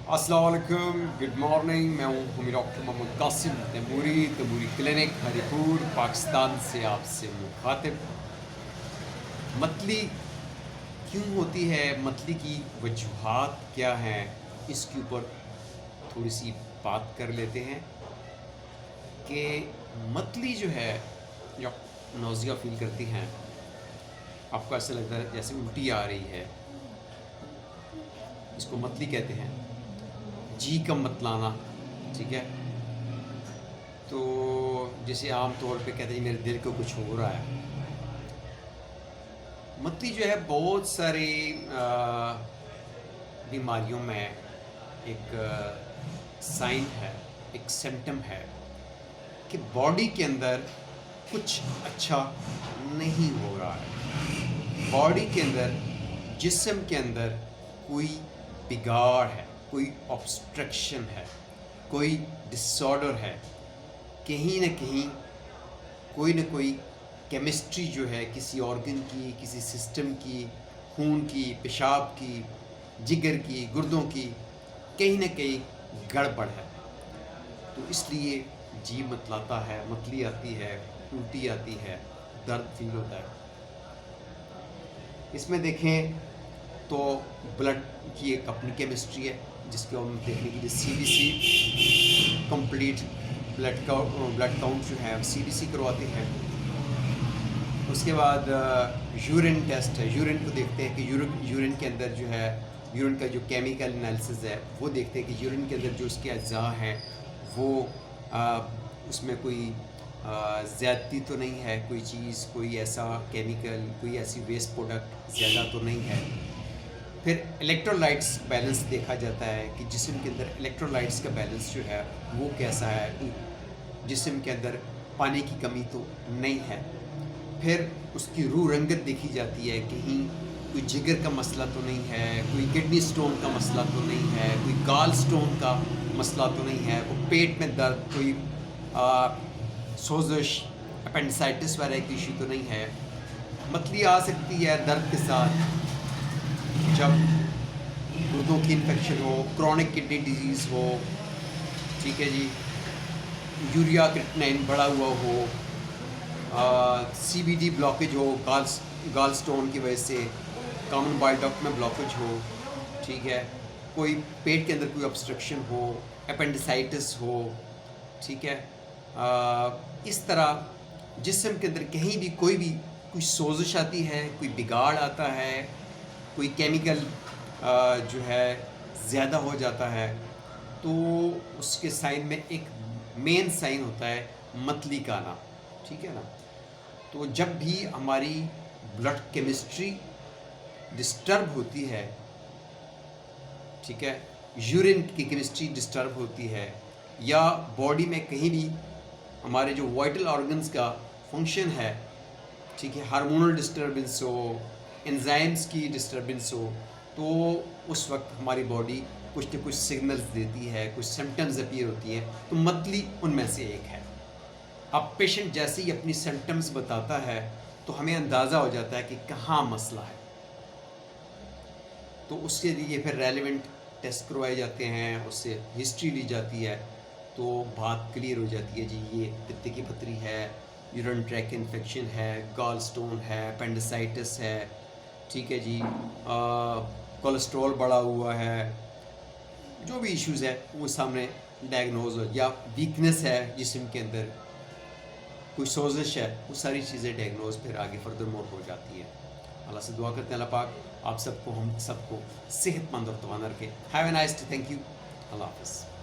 अस्सलाम वालेकुम, good morning. मैं हूँ डॉक्टर मोहम्मद कासिम तैमूरी क्लिनिक हरीपुर पाकिस्तान से आपसे मुखातिब। मतली क्यों होती है, मतली की वजूहात क्या हैं, इसके ऊपर थोड़ी सी बात कर लेते हैं कि मतली जो है, जब नौजिया फील करती हैं, आपको ऐसा लगता है जैसे उल्टी आ रही है, इसको मतली कहते हैं। जी कम मतलाना, ठीक है। तो जैसे आम तौर पे कहते हैं मेरे दिल को कुछ हो रहा है। मतली जो है बहुत सारी बीमारियों में एक साइन है, एक सिम्टम है कि बॉडी के अंदर कुछ अच्छा नहीं हो रहा है। बॉडी के अंदर, जिस्म के अंदर कोई बिगाड़ है, कोई ऑब्स्ट्रक्शन है, कोई डिसऑर्डर है। कहीं ना कहीं कोई ना कोई केमिस्ट्री जो है किसी ऑर्गन की, किसी सिस्टम की, खून की, पेशाब की, जिगर की, गुर्दों की, कहीं ना कहीं गड़बड़ है। तो इसलिए जी मतलाता है, मतली आती है, उल्टी आती है, दर्द फील होता है। इसमें देखें तो ब्लड की एक अपनी केमिस्ट्री है, जिसको हम देखने के लिए CBC कंप्लीट ब्लड काउंट जो है CBC करवाते हैं। उसके बाद यूरिन टेस्ट है, यूरिन को देखते हैं कि यूरिन के अंदर जो है, यूरिन का जो केमिकल एनालिसिस है वो देखते हैं कि यूरिन के अंदर जो उसके अज्जा हैं वो उसमें कोई ज़्यादती तो नहीं है, कोई चीज़, कोई ऐसा केमिकल, कोई ऐसी वेस्ट प्रोडक्ट ज़्यादा तो नहीं है। फिर इलेक्ट्रोलाइट्स बैलेंस देखा जाता है कि जिस्म के अंदर इलेक्ट्रोलाइट्स का बैलेंस जो है वो कैसा है, जिस्म के अंदर पानी की कमी तो नहीं है। फिर उसकी रूह रंगत देखी जाती है, कहीं कोई जिगर का मसला तो नहीं है, कोई किडनी स्टोन का मसला तो नहीं है, कोई गाल स्टोन का मसला तो नहीं है, कोई पेट में दर्द, कोई सोजिश, अपेंडिसाइटिस वाला एक इशू तो नहीं है। मतली आ सकती है दर्द के साथ जब गुर्दों की इन्फेक्शन हो, क्रॉनिक किडनी डिजीज़ हो, ठीक है जी, यूरिया क्रिएटिनिन बढ़ा हुआ हो, CBD ब्लॉकेज हो, गाल स्टोन की वजह से, कॉमन बाइल डक्ट में ब्लॉकेज हो, ठीक है, कोई पेट के अंदर कोई ऑब्स्ट्रक्शन हो, अपेंडिसाइटिस हो, ठीक है। इस तरह जिस्म के अंदर कहीं भी कोई सोजिश आती है, कोई बिगाड़ आता है, कोई केमिकल जो है ज़्यादा हो जाता है, तो उसके साइन में एक मेन साइन होता है मतली का आना, ठीक है ना। तो जब भी हमारी ब्लड केमिस्ट्री डिस्टर्ब होती है, ठीक है, यूरिन की केमिस्ट्री डिस्टर्ब होती है, या बॉडी में कहीं भी हमारे जो वाइटल ऑर्गन्स का फंक्शन है, ठीक है, हार्मोनल डिस्टर्बेंस हो, एंजाइम्स की डिस्टर्बेंस हो, तो उस वक्त हमारी बॉडी कुछ न कुछ सिग्नल्स देती है, कुछ सिम्टम्स अपीयर होती हैं। तो मतली उनमें से एक है। अब पेशेंट जैसे ही अपनी सिम्टम्स बताता है तो हमें अंदाज़ा हो जाता है कि कहाँ मसला है। तो उसके लिए फिर रेलेवेंट टेस्ट करवाए जाते हैं, उससे हिस्ट्री ली जाती है, तो बात क्लियर हो जाती है जी ये पित्त की पथरी है, यूरिन ट्रैक इन्फेक्शन है, गॉल स्टोन है, अपेंडिसाइटिस है, ठीक है जी, कोलेस्ट्रॉल बढ़ा हुआ है, जो भी इश्यूज़ है वो सामने डायग्नोज हो, या वीकनेस है जिस्म के अंदर, कोई सोजिश है, वो सारी चीज़ें डायग्नोज फिर आगे फर्दर मोर हो जाती हैं। अल्लाह से दुआ करते हैं अल्लाह पाक आप सबको, हम सबको सेहतमंद और तवाना रखे। Have a nice day, thank you, अल्लाह हाफ़िज़।